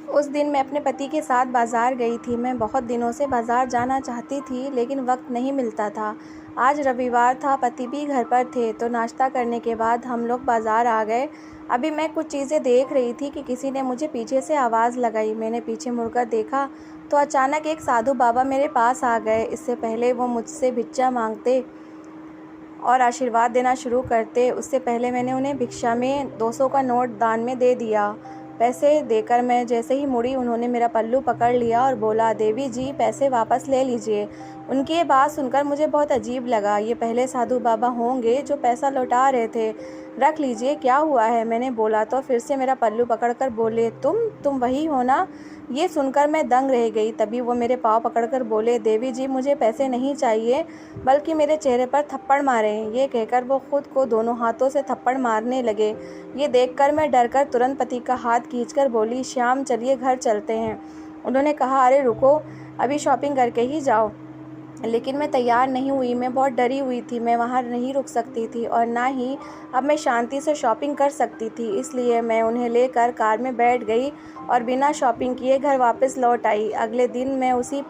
उस दिन मैं अपने पति के साथ बाज़ार गई थी। मैं बहुत दिनों से बाज़ार जाना चाहती थी, लेकिन वक्त नहीं मिलता था। आज रविवार था, पति भी घर पर थे, तो नाश्ता करने के बाद हम लोग बाज़ार आ गए। अभी मैं कुछ चीज़ें देख रही थी कि किसी ने मुझे पीछे से आवाज़ लगाई। मैंने पीछे मुड़कर देखा तो अचानक एक साधु बाबा मेरे पास आ गए। इससे पहले वो मुझसे भिक्षा मांगते और आशीर्वाद देना शुरू करते, उससे पहले मैंने उन्हें भिक्षा में 200 का नोट दान में दे दिया। पैसे देकर मैं जैसे ही मुड़ी, उन्होंने मेरा पल्लू पकड़ लिया और बोला, देवी जी, पैसे वापस ले लीजिए। उनकी ये बात सुनकर मुझे बहुत अजीब लगा। ये पहले साधु बाबा होंगे जो पैसा लौटा रहे थे। रख लीजिए, क्या हुआ है, मैंने बोला तो फिर से मेरा पल्लू पकड़कर बोले, तुम वही हो ना। ये सुनकर मैं दंग रह गई। तभी वो मेरे पाँव पकड़कर बोले, देवी जी, मुझे पैसे नहीं चाहिए, बल्कि मेरे चेहरे पर थप्पड़ मारे। ये कहकर वो खुद को दोनों हाथों से थप्पड़ मारने लगे। ये देखकर मैं डरकर तुरंत पति का हाथ खींचकर बोली, श्याम, चलिए घर चलते हैं। उन्होंने कहा, अरे रुको, अभी शॉपिंग करके ही जाओ। लेकिन मैं तैयार नहीं हुई। मैं बहुत डरी हुई थी। मैं वहाँ नहीं रुक सकती थी और ना ही अब मैं शांति से शॉपिंग कर सकती थी। इसलिए मैं उन्हें लेकर कार में बैठ गई और बिना शॉपिंग किए घर वापस लौट आई। अगले दिन मैं उसी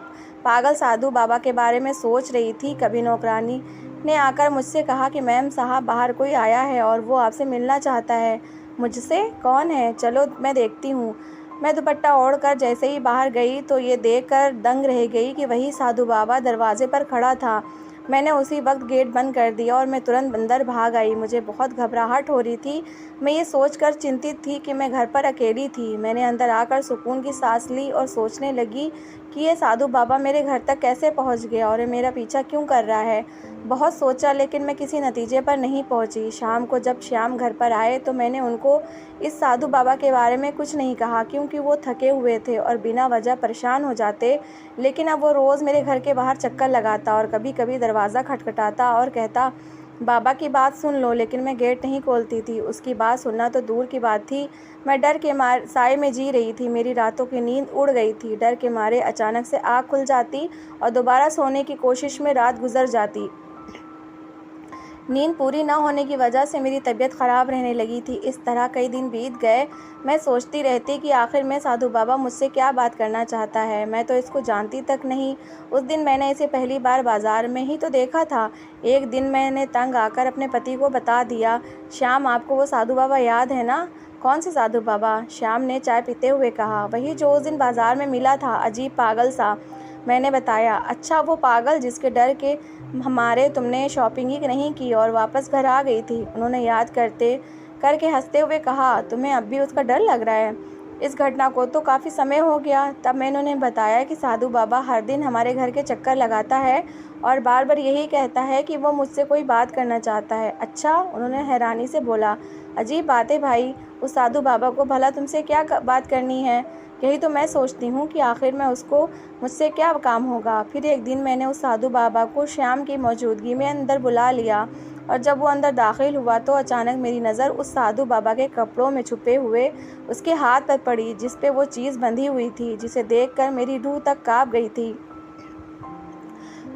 पागल साधु बाबा के बारे में सोच रही थी। कभी नौकरानी ने आकर मुझसे कहा कि मैम साहब, बाहर कोई आया है और वो आपसे मिलना चाहता है। मुझसे? कौन है? चलो मैं देखती हूँ। मैं दुपट्टा ओढ़कर जैसे ही बाहर गई तो ये देखकर दंग रह गई कि वही साधु बाबा दरवाजे पर खड़ा था। मैंने उसी वक्त गेट बंद कर दिया और मैं तुरंत अंदर भाग आई। मुझे बहुत घबराहट हो रही थी। मैं ये सोचकर चिंतित थी कि मैं घर पर अकेली थी। मैंने अंदर आकर सुकून की सांस ली और सोचने लगी कि ये साधु बाबा मेरे घर तक कैसे पहुंच गया और ये मेरा पीछा क्यों कर रहा है। बहुत सोचा, लेकिन मैं किसी नतीजे पर नहीं पहुंची। शाम को जब श्याम घर पर आए तो मैंने उनको इस साधु बाबा के बारे में कुछ नहीं कहा, क्योंकि वो थके हुए थे और बिना वजह परेशान हो जाते। लेकिन अब वो रोज़ मेरे घर के बाहर चक्कर लगाता और कभी कभी दरवाज़ा खटखटाता और कहता, बाबा की बात सुन लो। लेकिन मैं गेट नहीं खोलती थी। उसकी बात सुनना तो दूर की बात थी। मैं डर के मारे साए में जी रही थी। मेरी रातों की नींद उड़ गई थी। डर के मारे अचानक से आँख खुल जाती और दोबारा सोने की कोशिश में रात गुजर जाती। नींद पूरी न होने की वजह से मेरी तबीयत ख़राब रहने लगी थी। इस तरह कई दिन बीत गए। मैं सोचती रहती कि आखिर में साधु बाबा मुझसे क्या बात करना चाहता है। मैं तो इसको जानती तक नहीं। उस दिन मैंने इसे पहली बार बाज़ार में ही तो देखा था। एक दिन मैंने तंग आकर अपने पति को बता दिया, श्याम, आपको वो साधु बाबा याद है ना। कौन से साधु बाबा? श्याम ने चाय पीते हुए कहा। वही जो उस दिन बाज़ार में मिला था, अजीब पागल सा। मैंने बताया। अच्छा, वो पागल जिसके डर के हमारे तुमने शॉपिंग ही नहीं की और वापस घर आ गई थी। उन्होंने याद करके हंसते हुए कहा, तुम्हें अब भी उसका डर लग रहा है। इस घटना को तो काफ़ी समय हो गया। तब मैंने उन्हें बताया कि साधु बाबा हर दिन हमारे घर के चक्कर लगाता है और बार बार यही कहता है कि वो मुझसे कोई बात करना चाहता है। अच्छा, उन्होंने हैरानी से बोला, अजीब बात है भाई, उस साधु बाबा को भला तुमसे क्या बात करनी है। यही तो मैं सोचती हूँ कि आखिर में उसको मुझसे क्या काम होगा। फिर एक दिन मैंने उस साधु बाबा को श्याम की मौजूदगी में अंदर बुला लिया और जब वो अंदर दाखिल हुआ तो अचानक मेरी नज़र उस साधु बाबा के कपड़ों में छुपे हुए उसके हाथ पर पड़ी, जिस पे वो चीज़ बंधी हुई थी, जिसे देखकर मेरी रूह तक काँप गई थी।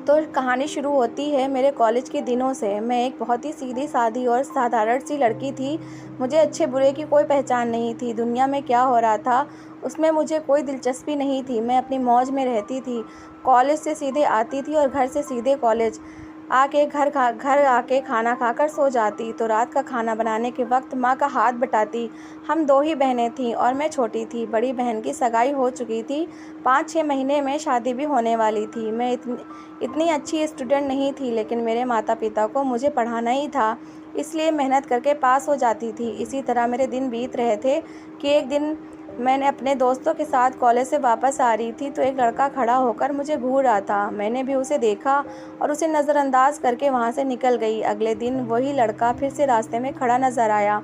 तो कहानी शुरू होती है मेरे कॉलेज के दिनों से। मैं एक बहुत ही सीधी सादी और साधारण सी लड़की थी। मुझे अच्छे बुरे की कोई पहचान नहीं थी। दुनिया में क्या हो रहा था उसमें मुझे कोई दिलचस्पी नहीं थी। मैं अपनी मौज में रहती थी। कॉलेज से सीधे आती थी और घर से सीधे कॉलेज घर आके खाना खाकर सो जाती। तो रात का खाना बनाने के वक्त माँ का हाथ बटाती। हम दो ही बहनें थीं और मैं छोटी थी। बड़ी बहन की सगाई हो चुकी थी। 5-6 महीने में शादी भी होने वाली थी। मैं इतनी अच्छी स्टूडेंट नहीं थी, लेकिन मेरे माता पिता को मुझे पढ़ाना ही था, इसलिए मेहनत करके पास हो जाती थी। इसी तरह मेरे दिन बीत रहे थे कि एक दिन मैंने अपने दोस्तों के साथ कॉलेज से वापस आ रही थी तो एक लड़का खड़ा होकर मुझे घूर रहा था। मैंने भी उसे देखा और उसे नज़रअंदाज करके वहाँ से निकल गई। अगले दिन वही लड़का फिर से रास्ते में खड़ा नज़र आया।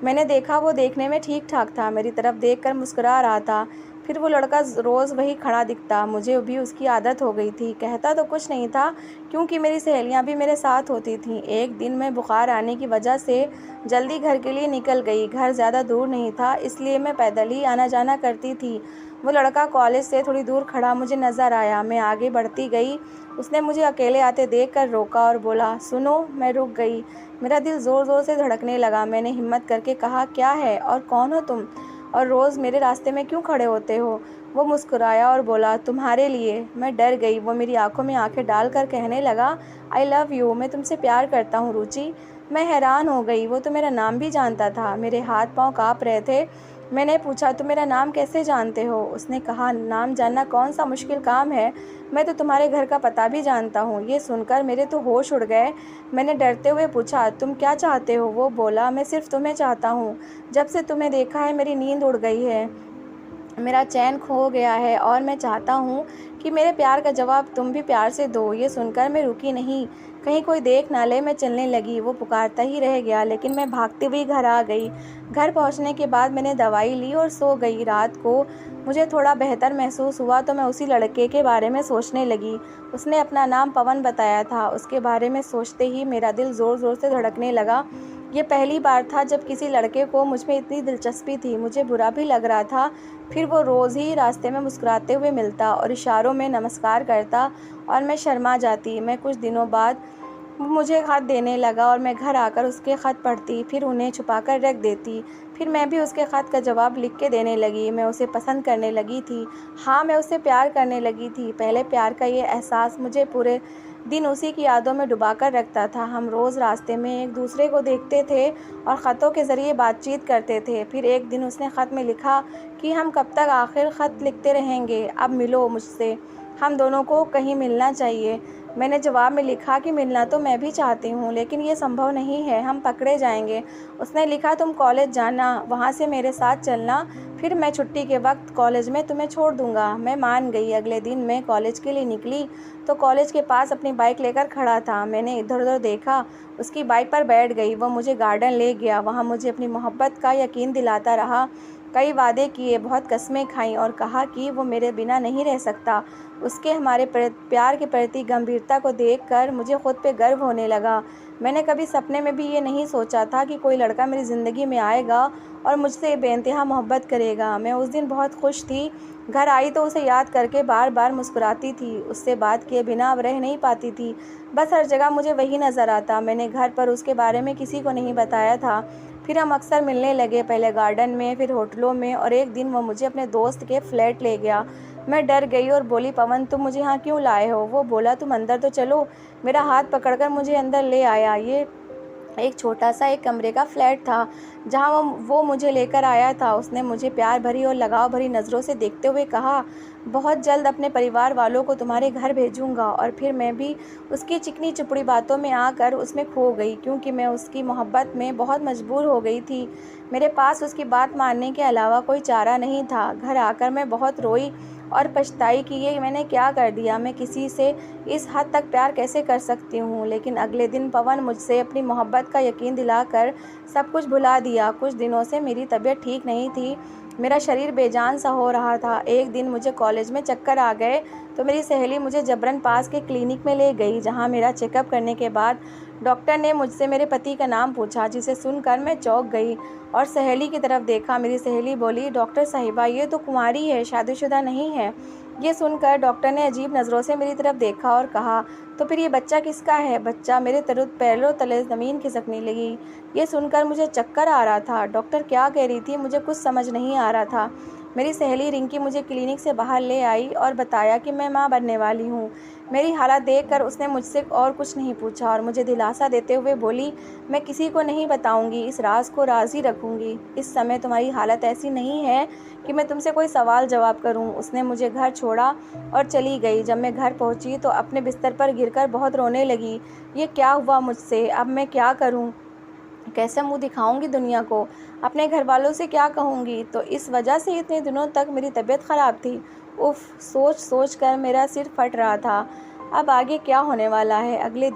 मैंने देखा वो देखने में ठीक ठाक था, मेरी तरफ देखकर मुस्कुरा रहा था। फिर वो लड़का रोज़ वही खड़ा दिखता। मुझे भी उसकी आदत हो गई थी। कहता तो कुछ नहीं था, क्योंकि मेरी सहेलियां भी मेरे साथ होती थीं। एक दिन मैं बुखार आने की वजह से जल्दी घर के लिए निकल गई। घर ज़्यादा दूर नहीं था, इसलिए मैं पैदल ही आना जाना करती थी। वो लड़का कॉलेज से थोड़ी दूर खड़ा मुझे नज़र आया। मैं आगे बढ़ती गई। उसने मुझे अकेले आते देखकर रोका और बोला, सुनो। मैं रुक गई। मेरा दिल ज़ोर ज़ोर से धड़कने लगा। मैंने हिम्मत करके कहा, क्या है और कौन हो तुम? और रोज़ मेरे रास्ते में क्यों खड़े होते हो? वो मुस्कुराया और बोला, तुम्हारे लिए। मैं डर गई। वो मेरी आंखों में आंखें डालकर कहने लगा, आई लव यू, मैं तुमसे प्यार करता हूँ रुचि। मैं हैरान हो गई, वो तो मेरा नाम भी जानता था। मेरे हाथ पाँव काँप रहे थे। मैंने पूछा, तुम मेरा नाम कैसे जानते हो? उसने कहा, नाम जानना कौन सा मुश्किल काम है, मैं तो तुम्हारे घर का पता भी जानता हूँ। ये सुनकर मेरे तो होश उड़ गए। मैंने डरते हुए पूछा, तुम क्या चाहते हो? वो बोला, मैं सिर्फ तुम्हें चाहता हूँ। जब से तुम्हें देखा है मेरी नींद उड़ गई है, मेरा चैन खो गया है और मैं चाहता हूँ कि मेरे प्यार का जवाब तुम भी प्यार से दो। ये सुनकर मैं रुकी नहीं, कहीं कोई देख ना ले। मैं चलने लगी। वो पुकारता ही रह गया, लेकिन मैं भागती हुई घर आ गई। घर पहुँचने के बाद मैंने दवाई ली और सो गई। रात को मुझे थोड़ा बेहतर महसूस हुआ तो मैं उसी लड़के के बारे में सोचने लगी। उसने अपना नाम पवन बताया था। उसके बारे में सोचते ही मेरा दिल ज़ोर ज़ोर से धड़कने लगा। ये पहली बार था जब किसी लड़के को मुझ में इतनी दिलचस्पी थी। मुझे बुरा भी लग रहा था। फिर वो रोज़ ही रास्ते में मुस्कुराते हुए मिलता और इशारों में नमस्कार करता और मैं शर्मा जाती। मैं कुछ दिनों बाद वो मुझे खत देने लगा और मैं घर आकर उसके खत पढ़ती, फिर उन्हें छुपाकर रख देती। फिर मैं भी उसके खत का जवाब लिख के देने लगी। मैं उसे पसंद करने लगी थी। हाँ, मैं उससे प्यार करने लगी थी। पहले प्यार का ये एहसास मुझे पूरे दिन उसी की यादों में डुबाकर रखता था। हम रोज़ रास्ते में एक दूसरे को देखते थे और ख़तों के ज़रिए बातचीत करते थे। फिर एक दिन उसने ख़त में लिखा कि हम कब तक आखिर ख़त लिखते रहेंगे, अब मिलो मुझसे, हम दोनों को कहीं मिलना चाहिए। मैंने जवाब में लिखा कि मिलना तो मैं भी चाहती हूँ, लेकिन ये संभव नहीं है, हम पकड़े जाएंगे। उसने लिखा, तुम कॉलेज जाना, वहाँ से मेरे साथ चलना, फिर मैं छुट्टी के वक्त कॉलेज में तुम्हें छोड़ दूँगा। मैं मान गई। अगले दिन मैं कॉलेज के लिए निकली तो कॉलेज के पास अपनी बाइक लेकर खड़ा था। मैंने इधर उधर देखा, उसकी बाइक पर बैठ गई। वो मुझे गार्डन ले गया। वहाँ मुझे अपनी मोहब्बत का यकीन दिलाता रहा। कई वादे किए, बहुत कस्में खाईं और कहा कि वो मेरे बिना नहीं रह सकता। उसके हमारे प्यार के प्रति गंभीरता को देखकर मुझे खुद पे गर्व होने लगा। मैंने कभी सपने में भी ये नहीं सोचा था कि कोई लड़का मेरी ज़िंदगी में आएगा और मुझसे बेइंतहा मोहब्बत करेगा। मैं उस दिन बहुत खुश थी। घर आई तो उसे याद करके बार बार मुस्कुराती थी। उससे बात किए बिना अब रह नहीं पाती थी। बस हर जगह मुझे वही नज़र आता। मैंने घर पर उसके बारे में किसी को नहीं बताया था। फिर हम अक्सर मिलने लगे, पहले गार्डन में, फिर होटलों में, और एक दिन वो मुझे अपने दोस्त के फ्लैट ले गया। मैं डर गई और बोली, पवन, तुम मुझे यहाँ क्यों लाए हो? वो बोला, तुम अंदर तो चलो। मेरा हाथ पकड़कर मुझे अंदर ले आया। ये एक छोटा सा एक कमरे का फ्लैट था जहाँ वो मुझे लेकर आया था। उसने मुझे प्यार भरी और लगाव भरी नज़रों से देखते हुए कहा, बहुत जल्द अपने परिवार वालों को तुम्हारे घर भेजूंगा। और फिर मैं भी उसकी चिकनी चुपड़ी बातों में आकर उसमें खो गई, क्योंकि मैं उसकी मोहब्बत में बहुत मजबूर हो गई थी। मेरे पास उसकी बात मानने के अलावा कोई चारा नहीं था। घर आकर मैं बहुत रोई और पछताई कि ये मैंने क्या कर दिया। मैं किसी से इस हद तक प्यार कैसे कर सकती हूँ? लेकिन अगले दिन पवन मुझसे अपनी मोहब्बत का यकीन दिलाकर सब कुछ भुला दिया। कुछ दिनों से मेरी तबीयत ठीक नहीं थी। मेरा शरीर बेजान सा हो रहा था। एक दिन मुझे कॉलेज में चक्कर आ गए तो मेरी सहेली मुझे जबरन पास के क्लिनिक में ले गई, जहाँ मेरा चेकअप करने के बाद डॉक्टर ने मुझसे मेरे पति का नाम पूछा, जिसे सुनकर मैं चौंक गई और सहेली की तरफ देखा। मेरी सहेली बोली, डॉक्टर साहिबा, ये तो कुंवारी है, शादीशुदा नहीं है। ये सुनकर डॉक्टर ने अजीब नज़रों से मेरी तरफ देखा और कहा, तो फिर ये बच्चा किसका है? बच्चा मेरे पैरों तले ज़मीन खिसकने लगी। ये सुनकर मुझे चक्कर आ रहा था। डॉक्टर क्या कह रही थी मुझे कुछ समझ नहीं आ रहा था। मेरी सहेली रिंकी मुझे क्लिनिक से बाहर ले आई और बताया कि मैं माँ बनने वाली हूँ। मेरी हालत देखकर उसने मुझसे और कुछ नहीं पूछा और मुझे दिलासा देते हुए बोली, मैं किसी को नहीं बताऊंगी, इस राज को राज ही रखूंगी। इस समय तुम्हारी हालत ऐसी नहीं है कि मैं तुमसे कोई सवाल जवाब करूं। उसने मुझे घर छोड़ा और चली गई। जब मैं घर पहुंची तो अपने बिस्तर पर गिरकर बहुत रोने लगी। ये क्या हुआ मुझसे? अब मैं क्या करूं? कैसे मुंह दिखाऊंगी दुनिया को? अपने घर वालों से क्या कहूंगी? तो इस वजह से इतने दिनों तक मेरी तबीयत ख़राब थी। उफ, सोच सोच कर मेरा सिर फट रहा था। अब आगे क्या होने वाला है? अगले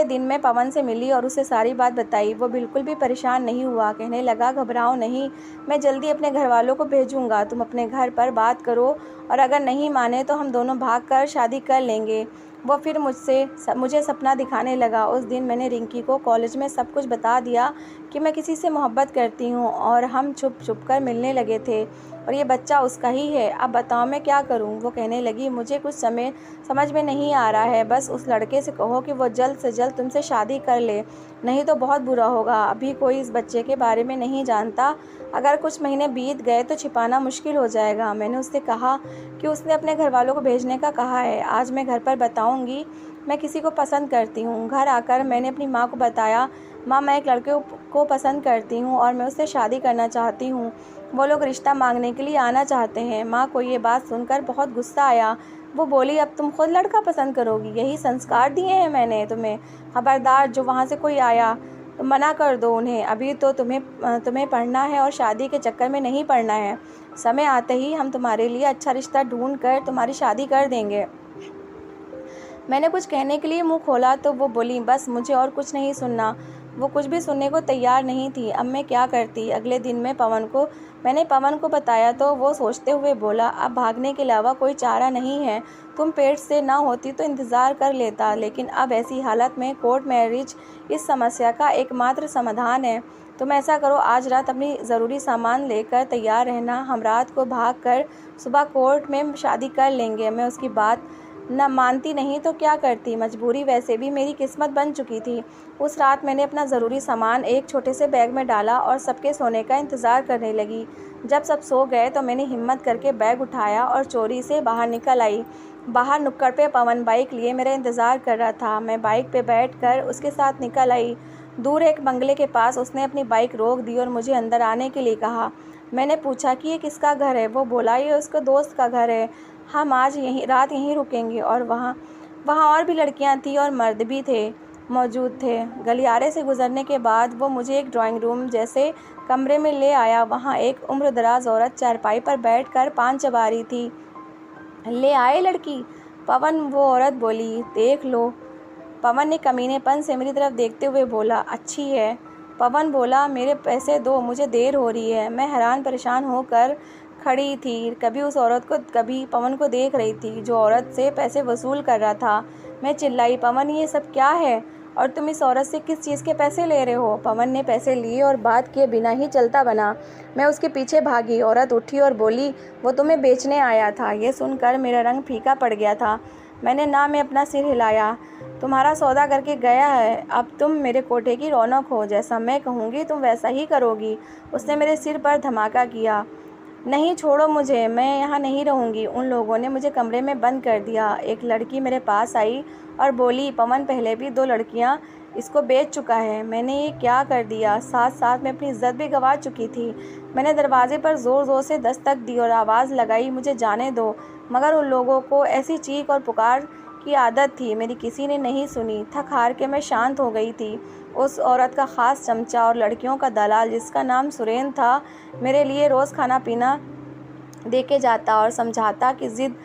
दिन मैं पवन से मिली और उसे सारी बात बताई। वो बिल्कुल भी परेशान नहीं हुआ। कहने लगा, घबराओ नहीं, मैं जल्दी अपने घर वालों को भेजूंगा। तुम अपने घर पर बात करो और अगर नहीं माने तो हम दोनों भागकर शादी कर लेंगे। वो फिर मुझे सपना दिखाने लगा। उस दिन मैंने रिंकी को कॉलेज में सब कुछ बता दिया कि मैं किसी से मोहब्बत करती हूँ और हम छुप छुप कर मिलने लगे थे। और ये बच्चा उसका ही है। अब बताओ मैं क्या करूं? वो कहने लगी, मुझे कुछ समझ में नहीं आ रहा है। बस उस लड़के से कहो कि वो जल्द से जल्द तुमसे शादी कर ले, नहीं तो बहुत बुरा होगा। अभी कोई इस बच्चे के बारे में नहीं जानता, अगर कुछ महीने बीत गए तो छिपाना मुश्किल हो जाएगा। मैंने उससे कहा कि उसने अपने घर वालों को भेजने का कहा है। आज मैं घर पर बताऊंगी मैं किसी को पसंद करती हूँ। घर आकर मैंने अपनी माँ को बताया, माँ मैं एक लड़के को पसंद करती हूँ और मैं उससे शादी करना चाहती हूँ। वो लोग रिश्ता मांगने के लिए आना चाहते हैं। माँ को ये बात सुनकर बहुत गुस्सा आया। वो बोली, अब तुम खुद लड़का पसंद करोगी? यही संस्कार दिए हैं मैंने तुम्हें? खबरदार, जो वहाँ से कोई आया तो मना कर दो उन्हें। अभी तो तुम्हें पढ़ना है और शादी के चक्कर में नहीं पड़ना है। समय आते ही हम तुम्हारे लिए अच्छा रिश्ता ढूंढ कर तुम्हारी शादी कर देंगे। मैंने कुछ कहने के लिए मुंह खोला तो वो बोली, बस मुझे और कुछ नहीं सुनना। वो कुछ भी सुनने को तैयार नहीं थी। अब मैं क्या करती? अगले दिन मैंने पवन को बताया तो वो सोचते हुए बोला, अब भागने के अलावा कोई चारा नहीं है। तुम पेट से ना होती तो इंतज़ार कर लेता, लेकिन अब ऐसी हालत में कोर्ट मैरिज इस समस्या का एकमात्र समाधान है। तुम ऐसा करो, आज रात अपनी ज़रूरी सामान लेकर तैयार रहना। हम रात को भाग कर सुबह कोर्ट में शादी कर लेंगे। मैं उसकी बात न मानती नहीं तो क्या करती? मजबूरी वैसे भी मेरी किस्मत बन चुकी थी। उस रात मैंने अपना ज़रूरी सामान एक छोटे से बैग में डाला और सबके सोने का इंतज़ार करने लगी। जब सब सो गए तो मैंने हिम्मत करके बैग उठाया और चोरी से बाहर निकल आई। बाहर नुक्कड़ पे पवन बाइक लिए मेरा इंतज़ार कर रहा था। मैं बाइक पे बैठकर उसके साथ निकल आई। दूर एक बंगले के पास उसने अपनी बाइक रोक दी और मुझे अंदर आने के लिए कहा। मैंने पूछा कि ये किसका घर है? वो बोला, ये उसके दोस्त का घर है। हम आज रात यहीं रुकेंगे। और वहाँ और भी लड़कियाँ थीं और मर्द भी मौजूद थे। गलियारे से गुजरने के बाद वो मुझे एक ड्राइंग रूम जैसे कमरे में ले आया। वहाँ एक उम्रदराज औरत चारपाई पर बैठकर पान चबा रही थी। ले आए लड़की? पवन, वो औरत बोली। देख लो। पवन ने कमीनेपन से मेरी तरफ देखते हुए बोला, अच्छी है। पवन बोला, मेरे पैसे दो, मुझे देर हो रही है। मैं हैरान परेशान होकर खड़ी थी, कभी उस औरत को कभी पवन को देख रही थी जो औरत से पैसे वसूल कर रहा था। मैं चिल्लाई, पवन ये सब क्या है और तुम इस औरत से किस चीज़ के पैसे ले रहे हो? पवन ने पैसे लिए और बात किए बिना ही चलता बना। मैं उसके पीछे भागी। औरत उठी और बोली, वो तुम्हें बेचने आया था। ये सुनकर मेरा रंग फीका पड़ गया था। मैंने ना में अपना सिर हिलाया। तुम्हारा सौदा करके गया है, अब तुम मेरे कोठे की रौनक हो। जैसा मैं कहूँगी तुम वैसा ही करोगी। उसने मेरे सिर पर धमाका किया। नहीं, छोड़ो मुझे, मैं यहाँ नहीं रहूँगी। उन लोगों ने मुझे कमरे में बंद कर दिया। एक लड़की मेरे पास आई और बोली, पवन पहले भी 2 लड़कियाँ इसको बेच चुका है। मैंने ये क्या कर दिया? साथ साथ मैं अपनी इज्जत भी गंवा चुकी थी। मैंने दरवाजे पर ज़ोर ज़ोर से दस्तक दी और आवाज़ लगाई, मुझे जाने दो। मगर उन लोगों को ऐसी चीख और पुकार की आदत थी, मेरी किसी ने नहीं सुनी। थक हार के मैं शांत हो गई थी। उस औरत का ख़ास चमचा और लड़कियों का दलाल, जिसका नाम सुरेंद्र था, मेरे लिए रोज़ खाना पीना दे के जाता और समझाता कि ज़िद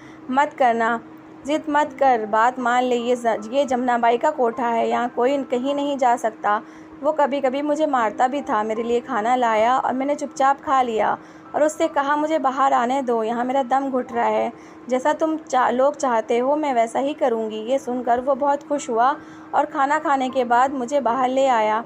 मत कर, बात मान ले। ये जमुनाबाई का कोठा है, यहाँ कोई कहीं नहीं जा सकता। वो कभी कभी मुझे मारता भी था। मेरे लिए खाना लाया और मैंने चुपचाप खा लिया और उससे कहा, मुझे बाहर आने दो, यहाँ मेरा दम घुट रहा है। जैसा तुम लोग चाहते हो मैं वैसा ही करूँगी। ये सुनकर वो बहुत खुश हुआ और खाना खाने के बाद मुझे बाहर ले आया।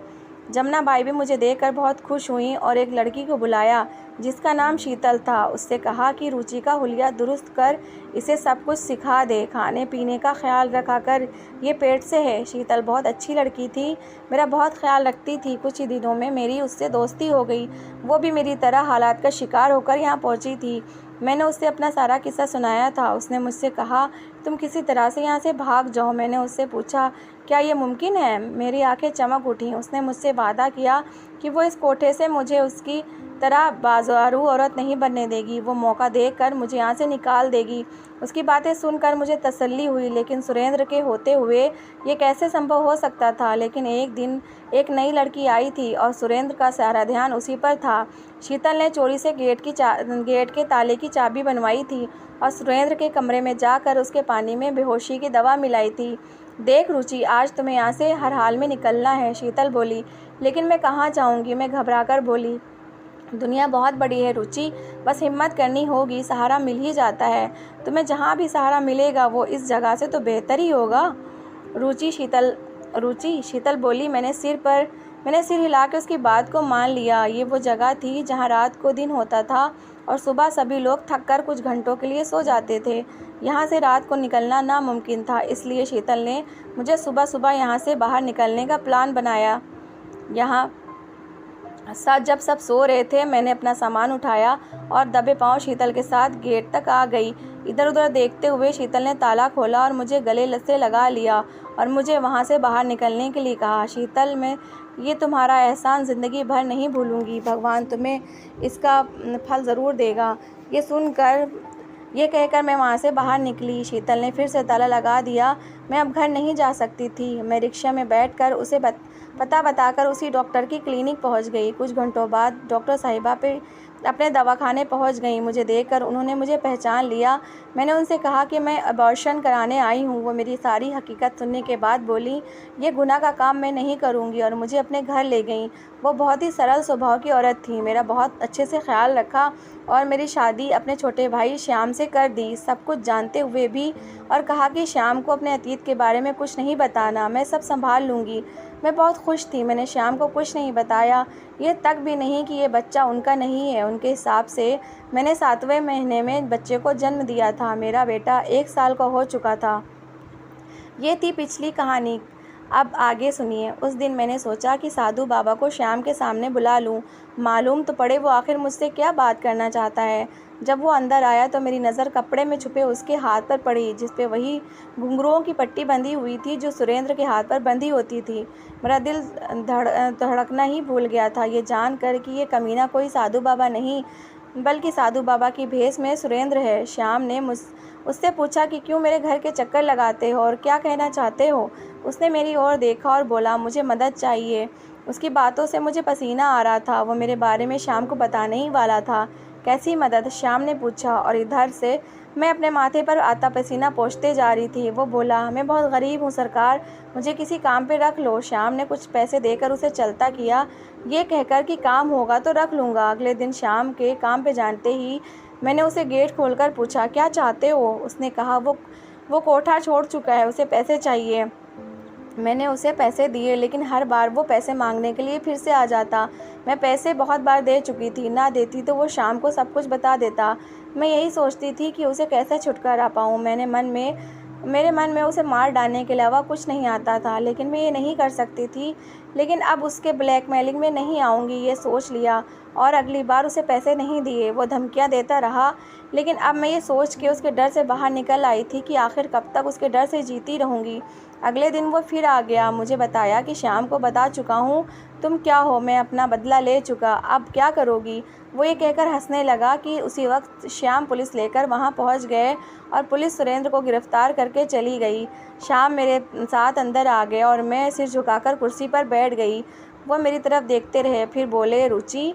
जमुनाबाई भी मुझे देखकर बहुत खुश हुई और एक लड़की को बुलाया जिसका नाम शीतल था। उससे कहा कि रुचि का हुलिया दुरुस्त कर इसे सब कुछ सिखा दे, खाने पीने का ख्याल रखा कर, ये पेट से है। शीतल बहुत अच्छी लड़की थी, मेरा बहुत ख्याल रखती थी। कुछ ही दिनों में मेरी उससे दोस्ती हो गई। वो भी मेरी तरह हालात का शिकार होकर यहाँ पहुँची थी। मैंने उससे अपना सारा किस्सा सुनाया था। उसने मुझसे कहा, तुम किसी तरह से यहाँ से भाग जाओ। मैंने उससे पूछा, क्या ये मुमकिन है? मेरी आंखें चमक उठीं। उसने मुझसे वादा किया कि वो इस कोठे से मुझे उसकी तरह बाज़ारू औरत नहीं बनने देगी। वो मौका देखकर मुझे यहाँ से निकाल देगी। उसकी बातें सुनकर मुझे तसल्ली हुई, लेकिन सुरेंद्र के होते हुए ये कैसे संभव हो सकता था? लेकिन एक दिन एक नई लड़की आई थी और सुरेंद्र का सारा ध्यान उसी पर था। शीतल ने चोरी से गेट के ताले की चाबी बनवाई थी और सुरेंद्र के कमरे में जाकर उसके पानी में बेहोशी की दवा मिलाई थी। देख रुचि, आज तुम्हें यहाँ से हर हाल में निकलना है, शीतल बोली। लेकिन मैं कहाँ जाऊँगी? मैं घबराकर बोली। दुनिया बहुत बड़ी है रुचि, बस हिम्मत करनी होगी, सहारा मिल ही जाता है। तुम्हें जहाँ भी सहारा मिलेगा वो इस जगह से तो बेहतर ही होगा। रुचि, शीतल बोली। मैंने सिर पर मैंने सिर हिला के उसकी बात को मान लिया। ये वो जगह थी जहाँ रात को दिन होता था और सुबह सभी लोग थक कर कुछ घंटों के लिए सो जाते थे। यहाँ से रात को निकलना नामुमकिन था, इसलिए शीतल ने मुझे सुबह सुबह यहाँ से बाहर निकलने का प्लान बनाया। यहाँ जब सब सो रहे थे, मैंने अपना सामान उठाया और दबे पांव शीतल के साथ गेट तक आ गई। इधर उधर देखते हुए शीतल ने ताला खोला और मुझे गले से लगा लिया और मुझे वहाँ से बाहर निकलने के लिए कहा। शीतल, मैं ये तुम्हारा एहसान ज़िंदगी भर नहीं भूलूंगी। भगवान तुम्हें इसका फल ज़रूर देगा। ये कहकर मैं वहाँ से बाहर निकली। शीतल ने फिर से ताला लगा दिया। मैं अब घर नहीं जा सकती थी। मैं रिक्शा में बैठकर उसे पता बताकर उसी डॉक्टर की क्लिनिक पहुँच गई। कुछ घंटों बाद डॉक्टर साहिबा अपने दवाखाने पहुंच गई। मुझे देखकर उन्होंने मुझे पहचान लिया। मैंने उनसे कहा कि मैं अबॉर्शन कराने आई हूं। वो मेरी सारी हकीकत सुनने के बाद बोली, ये गुनाह का काम मैं नहीं करूंगी, और मुझे अपने घर ले गई। वो बहुत ही सरल स्वभाव की औरत थी। मेरा बहुत अच्छे से ख्याल रखा और मेरी शादी अपने छोटे भाई श्याम से कर दी, सब कुछ जानते हुए भी, और कहा कि श्याम को अपने अतीत के बारे में कुछ नहीं बताना, मैं सब संभाल लूँगी। मैं बहुत खुश थी। मैंने श्याम को कुछ नहीं बताया, ये तक भी नहीं कि ये बच्चा उनका नहीं है। उनके हिसाब से मैंने 7वें महीने में बच्चे को जन्म दिया था। मेरा बेटा 1 साल का हो चुका था। ये थी पिछली कहानी। अब आगे सुनिए। उस दिन मैंने सोचा कि साधु बाबा को श्याम के सामने बुला लूं, मालूम तो पड़े वो आखिर मुझसे क्या बात करना चाहता है। जब वो अंदर आया तो मेरी नज़र कपड़े में छुपे उसके हाथ पर पड़ी, जिस पे वही घुंघरुओं की पट्टी बंधी हुई थी जो सुरेंद्र के हाथ पर बंधी होती थी। मेरा दिल धड़कना ही भूल गया था, ये जानकर कि ये कमीना कोई साधु बाबा नहीं बल्कि साधु बाबा की भेष में सुरेंद्र है। श्याम ने उससे पूछा कि क्यों मेरे घर के चक्कर लगाते हो और क्या कहना चाहते हो। उसने मेरी ओर देखा और बोला, मुझे मदद चाहिए। उसकी बातों से मुझे पसीना आ रहा था। वो मेरे बारे में श्याम को बताने ही वाला था। कैसी मदद? श्याम ने पूछा, और इधर से मैं अपने माथे पर आता पसीना पोंछते जा रही थी। वो बोला, मैं बहुत गरीब हूँ सरकार, मुझे किसी काम पे रख लो। श्याम ने कुछ पैसे देकर उसे चलता किया, ये कहकर कि काम होगा तो रख लूँगा। अगले दिन शाम के काम पे जानते ही मैंने उसे गेट खोलकर पूछा, क्या चाहते हो? उसने कहा, वो कोठा छोड़ चुका है, उसे पैसे चाहिए। मैंने उसे पैसे दिए, लेकिन हर बार वो पैसे मांगने के लिए फिर से आ जाता। मैं पैसे बहुत बार दे चुकी थी, ना देती तो वो शाम को सब कुछ बता देता। मैं यही सोचती थी कि उसे कैसे छुटकारा पाऊँ। मेरे मन में उसे मार डालने के अलावा कुछ नहीं आता था, लेकिन मैं ये नहीं कर सकती थी। लेकिन अब उसके ब्लैकमेलिंग में नहीं आऊँगी, ये सोच लिया, और अगली बार उसे पैसे नहीं दिए। वो धमकियाँ देता रहा, लेकिन अब मैं ये सोच के उसके डर से बाहर निकल आई थी कि आखिर कब तक उसके डर से जीती रहूँगी। अगले दिन वो फिर आ गया। मुझे बताया कि श्याम को बता चुका हूँ तुम क्या हो, मैं अपना बदला ले चुका, अब क्या करोगी? वो ये कहकर हंसने लगा कि उसी वक्त श्याम पुलिस लेकर वहाँ पहुँच गए और पुलिस सुरेंद्र को गिरफ्तार करके चली गई। श्याम मेरे साथ अंदर आ गए और मैं सिर झुकाकर कुर्सी पर बैठ गई। वो मेरी तरफ देखते रहे, फिर बोले, रुचि,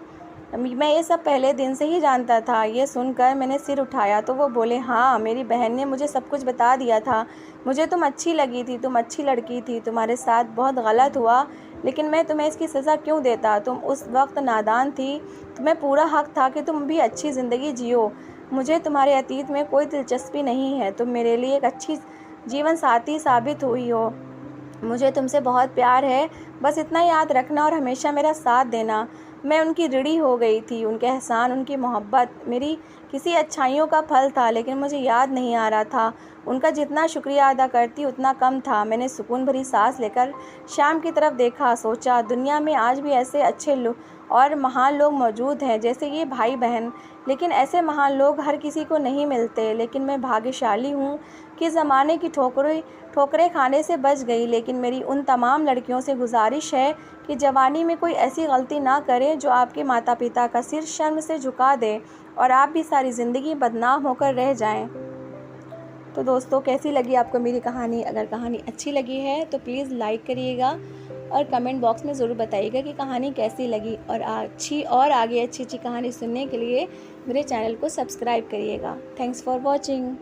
मैं ये सब पहले दिन से ही जानता था। ये सुनकर मैंने सिर उठाया तो वो बोले, हाँ, मेरी बहन ने मुझे सब कुछ बता दिया था। मुझे तुम अच्छी लगी थी, तुम अच्छी लड़की थी, तुम्हारे साथ बहुत गलत हुआ, लेकिन मैं तुम्हें इसकी सज़ा क्यों देता? तुम उस वक्त नादान थी, तुम्हें पूरा हक था कि तुम भी अच्छी ज़िंदगी जियो। मुझे तुम्हारे अतीत में कोई दिलचस्पी नहीं है, तुम मेरे लिए एक अच्छी जीवन साथी साबित हुई हो। मुझे तुमसे बहुत प्यार है, बस इतना याद रखना और हमेशा मेरा साथ देना। मैं उनकी ऋणी हो गई थी। उनके एहसान, उनकी मोहब्बत मेरी किसी अच्छाइयों का फल था, लेकिन मुझे याद नहीं आ रहा था। उनका जितना शुक्रिया अदा करती उतना कम था। मैंने सुकून भरी सांस लेकर श्याम की तरफ देखा, सोचा, दुनिया में आज भी ऐसे अच्छे और महान लोग मौजूद हैं जैसे ये भाई बहन, लेकिन ऐसे महान लोग हर किसी को नहीं मिलते। लेकिन मैं भाग्यशाली हूँ कि ज़माने की ठोकरें खाने से बच गई। लेकिन मेरी उन तमाम लड़कियों से गुजारिश है कि जवानी में कोई ऐसी गलती ना करें जो आपके माता पिता का सिर शर्म से झुका दे और आप भी सारी ज़िंदगी बदनाम होकर रह जाएं। तो दोस्तों, कैसी लगी आपको मेरी कहानी? अगर कहानी अच्छी लगी है तो प्लीज़ लाइक करिएगा और कमेंट बॉक्स में ज़रूर बताइएगा कि कहानी कैसी लगी, और आगे अच्छी कहानी सुनने के लिए मेरे चैनल को सब्सक्राइब करिएगा। Thanks for watching.